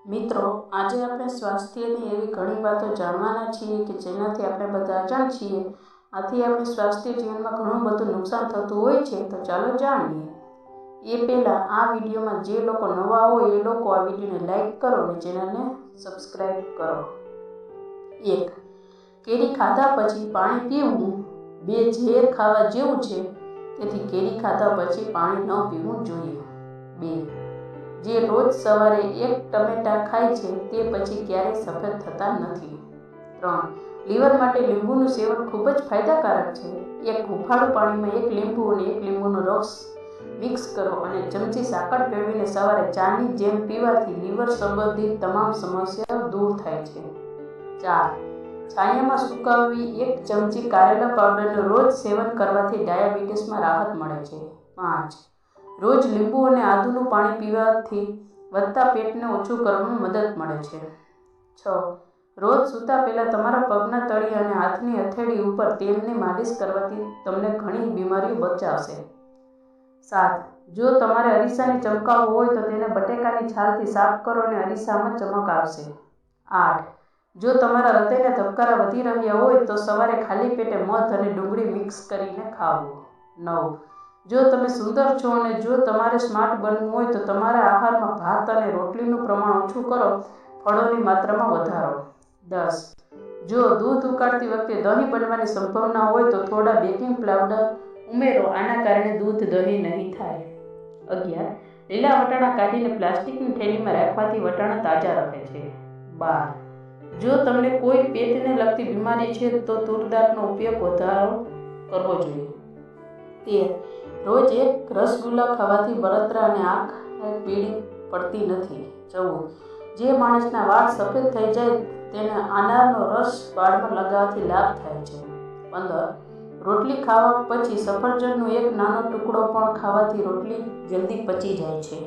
મિત્રો, આજે આપણે સ્વાસ્થ્યની એવી ઘણી વાતો જાણવાના છીએ કે જેનાથી આપણે બધા અજાણ છીએ. આથી આપણે સ્વાસ્થ્ય જીવનમાં ઘણું બધું નુકસાન થતું હોય છે. તો ચાલો જાણીએ. એ પહેલાં આ વિડીયોમાં જે લોકો નવા હોય એ લોકો આ વિડીયોને લાઈક કરો અને ચેનલને સબસ્ક્રાઈબ કરો. 1. કેરી ખાધા પછી પાણી પીવું 2. ઝેર ખાવા જેવું છે, તેથી કેરી ખાધા પછી પાણી ન પીવું જોઈએ. 2. જે રોજ સવારે 1 ટમેટાં ખાય છે તે પછી ક્યારેય સફેદ થતા નથી. 3. લીવર માટે લીંબુનું સેવન ખૂબ જ ફાયદાકારક છે. એક હુંફાળું પાણીમાં 1 લીંબુ અને 1 લીંબુનો રસ મિક્સ કરો અને ચમચી સાકર ભેળવીને સવારે ચાની જેમ પીવાથી લીવર સંબંધિત તમામ સમસ્યાઓ દૂર થાય છે. 4. છાયામાં સુકાવવી 1 ચમચી કારેલા પાવડરનું રોજ સેવન કરવાથી ડાયાબિટીસમાં રાહત મળે છે. 5. રોજ લીંબુ અને આદુનું પાણી પીવાથી વધતા પેટને ઓછું કરવામાં મદદ મળે છે. 6. રોજ સૂતા પહેલાં તમારા પગના તળિયે અને હાથની હથેળી ઉપર તેલની માલિશ કરવાથી તમને ઘણી બીમારીઓ બચાવશે. 7. જો તમારે અરીસાને ચમકાવવો હોય તો તેને બટેકાની છાલથી સાફ કરો અને અરીસામાં ચમક આવશે. 8. જો તમારા હૃદયના ધબકારા વધી રહ્યા હોય તો સવારે ખાલી પેટે મધ અને ડુંગળી મિક્સ કરીને ખાવું. 9. જો તમે સુંદર છો અને જો તમારે સ્માર્ટ બનવું હોય તો તમારા આહારમાં ભાત અને રોટલીનું પ્રમાણ ઓછું કરો, ફળોની માત્રામાં વધારો. 10. જો દૂધ ઉકાળતી વખતે દહીં બનવાની સંભાવના હોય તો થોડા બેકિંગ પાવડર ઉમેરો, આના કારણે દૂધ દહીં નહીં થાય. 11. લીલા વટાણા કાઢીને પ્લાસ્ટિકની થેલીમાં રાખવાથી વટાણા તાજા રહે છે. 12. જો તમને કોઈ પેટને લગતી બીમારી છે તો તુરદાળનો ઉપયોગ વધારો કરવો જોઈએ. 13. રોજ 1 રસગુલ્લા ખાવાથી બળતરા અને આંખ પીળી પડતી નથી. 14. જે માણસના વાળ સફેદ થઈ જાય તેને અનારનો રસ વાળમાં લગાવવાથી લાભ થાય છે. 15. રોટલી ખાવા પછી સફરજનનો 1 નાનો ટુકડો પણ ખાવાથી રોટલી જલ્દી પચી જાય છે.